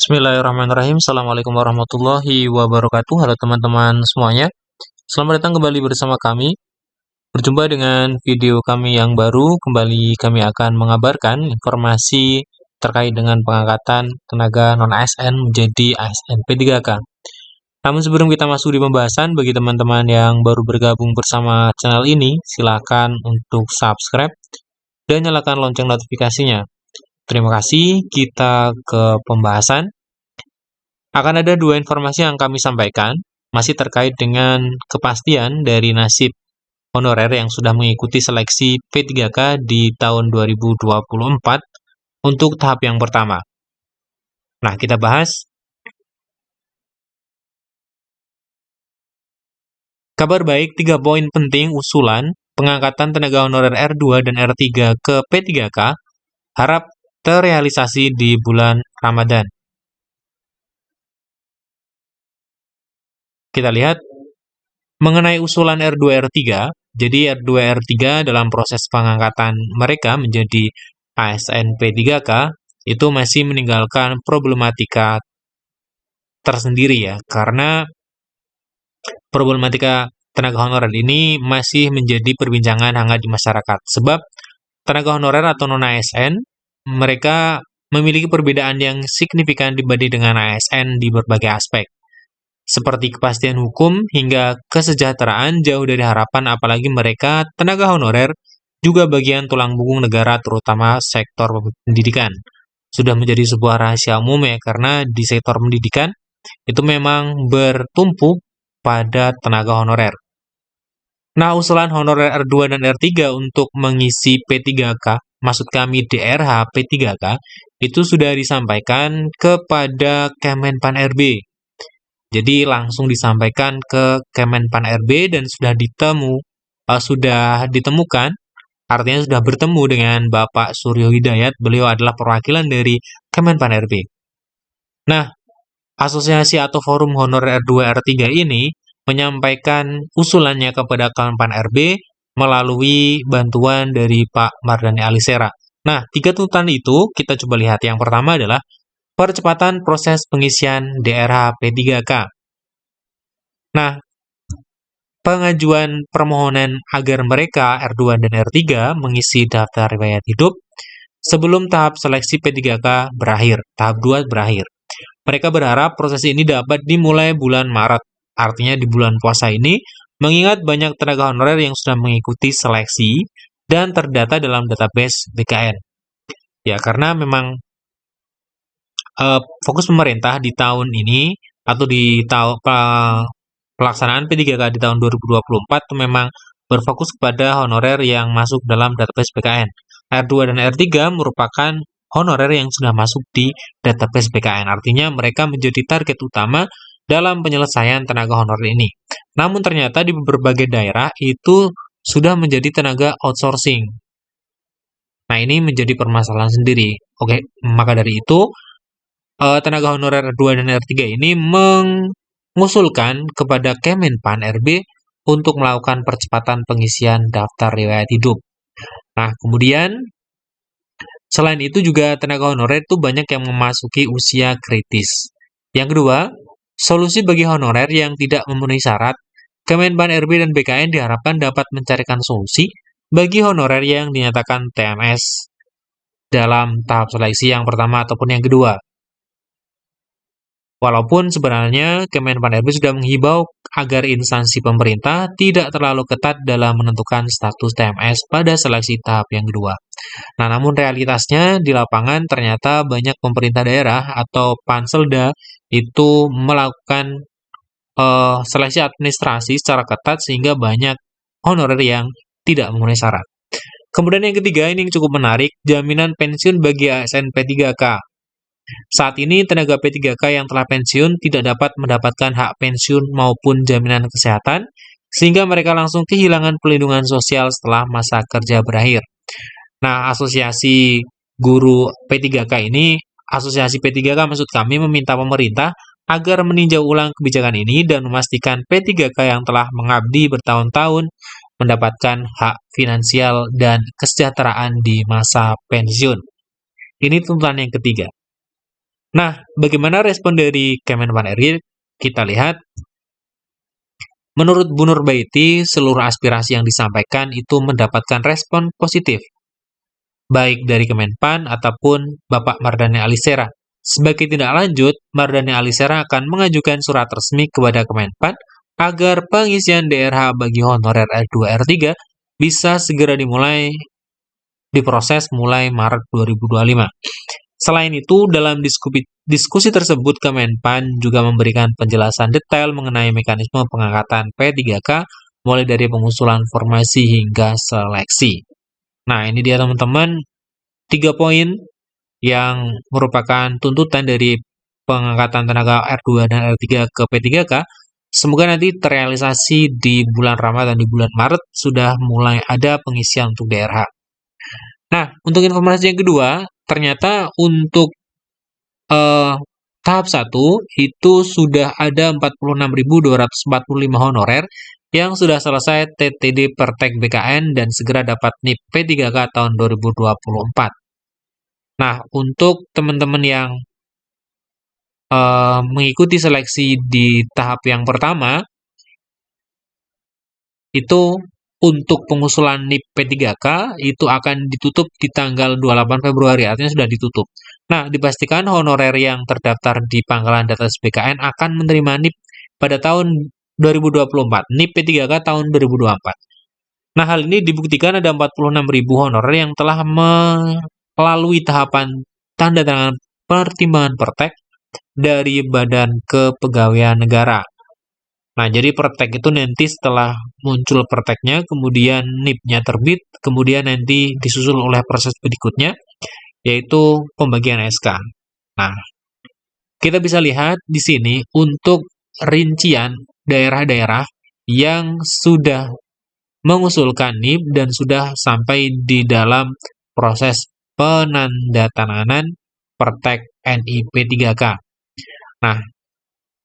Bismillahirrahmanirrahim. Assalamualaikum warahmatullahi wabarakatuh. Halo teman-teman semuanya. Selamat datang kembali bersama kami. Berjumpa dengan video kami yang baru. Kembali kami akan mengabarkan informasi terkait dengan pengangkatan tenaga non-ASN menjadi ASN P3K. Namun sebelum kita masuk di pembahasan, bagi teman-teman yang baru bergabung bersama channel ini, silakan untuk subscribe dan nyalakan lonceng notifikasinya. Terima kasih. Kita ke pembahasan. Akan ada dua informasi yang kami sampaikan, masih terkait dengan kepastian dari nasib honorer yang sudah mengikuti seleksi P3K di tahun 2024 untuk tahap yang pertama. Nah, kita bahas. Kabar baik, 3 poin penting usulan pengangkatan tenaga honorer R2 dan R3 ke P3K harap terrealisasi di bulan Ramadan. Kita lihat mengenai usulan R2 R3. Jadi R2 R3 dalam proses pengangkatan mereka menjadi ASN P3K itu masih meninggalkan problematika tersendiri ya, karena problematika tenaga honorer ini masih menjadi perbincangan hangat di masyarakat. Sebab tenaga honorer atau non-ASN mereka memiliki perbedaan yang signifikan dibanding dengan ASN di berbagai aspek, seperti kepastian hukum hingga kesejahteraan jauh dari harapan, apalagi mereka tenaga honorer juga bagian tulang punggung negara, terutama sektor pendidikan. Sudah menjadi sebuah rahasia umum ya, karena di sektor pendidikan itu memang bertumpu pada tenaga honorer. Nah, usulan honorer R2 dan R3 untuk mengisi P3K, maksud kami DRH P3K, itu sudah disampaikan kepada Kemenpan RB. Jadi langsung disampaikan ke Kemenpan RB dan sudah ditemukan, artinya sudah bertemu dengan Bapak Suryo Hidayat. Beliau adalah perwakilan dari Kemenpan RB. Nah, asosiasi atau forum honorer R2 R3 ini menyampaikan usulannya kepada Kemenpan RB melalui bantuan dari Pak Mardhani Alisera. Nah, 3 tuntutan itu kita coba lihat. Yang pertama adalah percepatan proses pengisian DRH P3K. Nah, pengajuan permohonan agar mereka R2 dan R3 mengisi daftar riwayat hidup sebelum tahap seleksi P3K berakhir, tahap 2 berakhir. Mereka berharap proses ini dapat dimulai bulan Maret, artinya di bulan puasa ini, mengingat banyak tenaga honorer yang sudah mengikuti seleksi dan terdata dalam database BKN. Ya, karena memang fokus pemerintah di tahun ini atau di pelaksanaan P3K di tahun 2024 itu memang berfokus kepada honorer yang masuk dalam database BKN. R2 dan R3 merupakan honorer yang sudah masuk di database BKN. Artinya mereka menjadi target utama dalam penyelesaian tenaga honorer ini. Namun ternyata di berbagai daerah itu sudah menjadi tenaga outsourcing. Nah, ini menjadi permasalahan sendiri. Oke, maka dari itu tenaga honorer R2 dan R3 ini mengusulkan kepada Kemenpan RB untuk melakukan percepatan pengisian daftar riwayat hidup. Nah, kemudian selain itu juga tenaga honorer itu banyak yang memasuki usia kritis. Yang kedua, solusi bagi honorer yang tidak memenuhi syarat, Kemenpan RB dan BKN diharapkan dapat mencarikan solusi bagi honorer yang dinyatakan TMS dalam tahap seleksi yang pertama ataupun yang kedua. Walaupun sebenarnya Kemenpan RB sudah menghibau agar instansi pemerintah tidak terlalu ketat dalam menentukan status TMS pada seleksi tahap yang kedua. Nah, namun realitasnya di lapangan ternyata banyak pemerintah daerah atau Panselda itu melakukan seleksi administrasi secara ketat sehingga banyak honorer yang tidak memenuhi syarat. Kemudian yang ketiga, ini yang cukup menarik, jaminan pensiun bagi ASN P3K. Saat ini, tenaga P3K yang telah pensiun tidak dapat mendapatkan hak pensiun maupun jaminan kesehatan, sehingga mereka langsung kehilangan pelindungan sosial setelah masa kerja berakhir. Nah, asosiasi guru P3K ini, asosiasi P3K maksud kami meminta pemerintah agar meninjau ulang kebijakan ini dan memastikan P3K yang telah mengabdi bertahun-tahun mendapatkan hak finansial dan kesejahteraan di masa pensiun. Ini tuntutan yang ketiga. Nah, bagaimana respon dari Kemenpan RI? Kita lihat, menurut Bu Nurbaiti, seluruh aspirasi yang disampaikan itu mendapatkan respon positif, baik dari Kemenpan ataupun Bapak Mardhani Alisera. Sebagai tindak lanjut, Mardhani Alisera akan mengajukan surat resmi kepada Kemenpan agar pengisian DRH bagi honorer R2 R3 bisa segera diproses mulai Maret 2025. Selain itu, dalam diskusi tersebut, Kemenpan juga memberikan penjelasan detail mengenai mekanisme pengangkatan P3K, mulai dari pengusulan formasi hingga seleksi. Nah, ini dia teman-teman, 3 poin yang merupakan tuntutan dari pengangkatan tenaga R2 dan R3 ke P3K. Semoga nanti terrealisasi di bulan Ramadan, di bulan Maret, sudah mulai ada pengisian untuk DRH. Nah, untuk informasi yang kedua, ternyata untuk tahap 1 itu sudah ada 46.245 honorer yang sudah selesai TTD Pertek BKN dan segera dapat NIP P3K tahun 2024. Nah, untuk teman-teman yang mengikuti seleksi di tahap yang pertama, itu untuk pengusulan NIP P3K itu akan ditutup di tanggal 28 Februari, artinya sudah ditutup. Nah, dipastikan honorer yang terdaftar di Pangkalan Data BKN akan menerima NIP pada tahun 2024, NIP P3K tahun 2024. Nah, hal ini dibuktikan ada 46.000 honorer yang telah melalui tahapan tanda tangan pertimbangan Pertek dari Badan Kepegawaian Negara. Nah, jadi Pertek itu nanti setelah muncul Perteknya, kemudian NIP-nya terbit, kemudian nanti disusul oleh proses berikutnya, yaitu pembagian SK. Nah, kita bisa lihat di sini untuk rincian daerah-daerah yang sudah mengusulkan NIP dan sudah sampai di dalam proses penandatanganan Pertek NIP 3K. Nah,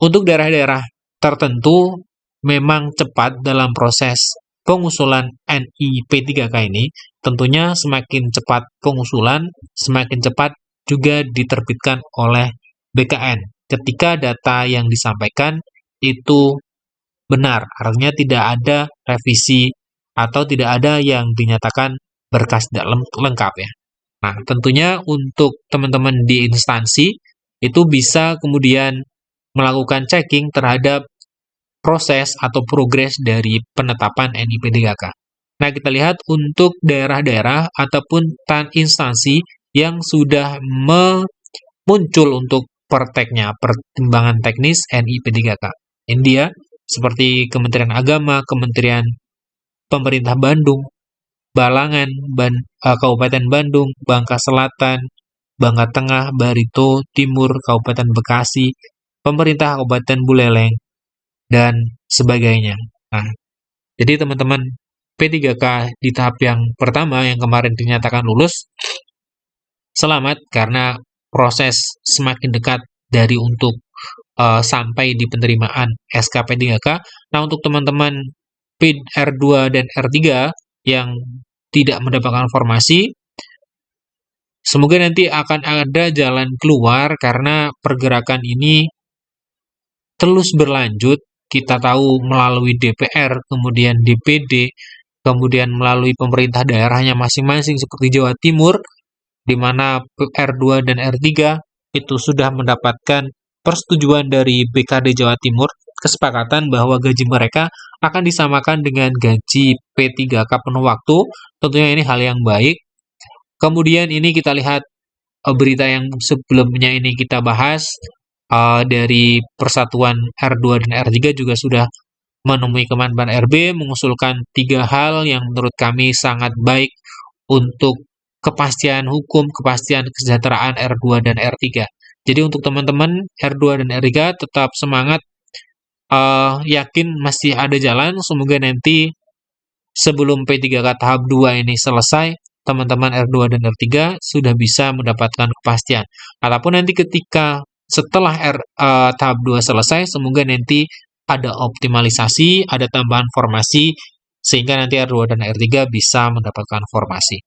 untuk daerah-daerah tertentu memang cepat dalam proses pengusulan NIP 3K ini, tentunya semakin cepat pengusulan, semakin cepat juga diterbitkan oleh BKN. Ketika data yang disampaikan itu benar, artinya tidak ada revisi atau tidak ada yang dinyatakan berkas tidak lengkap ya. Nah, tentunya untuk teman-teman di instansi itu bisa kemudian melakukan checking terhadap proses atau progres dari penetapan NIP 3K. Nah, kita lihat untuk daerah-daerah ataupun instansi yang sudah muncul untuk perteknya, pertimbangan teknis NIP 3K. Ini dia, seperti Kementerian Agama, Kementerian Pemerintah Bandung, Balangan, Kabupaten Bandung, Bangka Selatan, Bangka Tengah, Barito, Timur, Kabupaten Bekasi, Pemerintah Kabupaten Buleleng, dan sebagainya. Nah, jadi teman-teman, P3K di tahap yang pertama yang kemarin dinyatakan lulus, selamat karena proses semakin dekat dari untuk sampai di penerimaan SK P3K. Nah, untuk teman-teman R2 dan R3 yang tidak mendapatkan formasi, semoga nanti akan ada jalan keluar karena pergerakan ini terus berlanjut. Kita tahu melalui DPR, kemudian DPD, kemudian melalui pemerintah daerahnya masing-masing seperti Jawa Timur, di mana R2 dan R3 itu sudah mendapatkan persetujuan dari BKD Jawa Timur, kesepakatan bahwa gaji mereka akan disamakan dengan gaji P3K penuh waktu. Tentunya ini hal yang baik. Kemudian ini kita lihat berita yang sebelumnya ini kita bahas, dari Persatuan R2 dan R3 juga sudah menemui Kemenpan RB mengusulkan 3 hal yang menurut kami sangat baik untuk kepastian hukum, kepastian kesejahteraan R2 dan R3. Jadi untuk teman-teman R2 dan R3 tetap semangat, yakin masih ada jalan, semoga nanti sebelum P3K tahap 2 ini selesai, teman-teman R2 dan R3 sudah bisa mendapatkan kepastian. Ataupun nanti ketika setelah tahap 2 selesai, semoga nanti ada optimalisasi, ada tambahan formasi, sehingga nanti R2 dan R3 bisa mendapatkan formasi.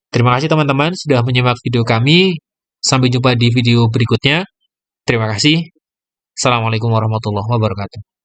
Terima kasih teman-teman sudah menyimak video kami. Sampai jumpa di video berikutnya. Terima kasih. Assalamualaikum warahmatullahi wabarakatuh.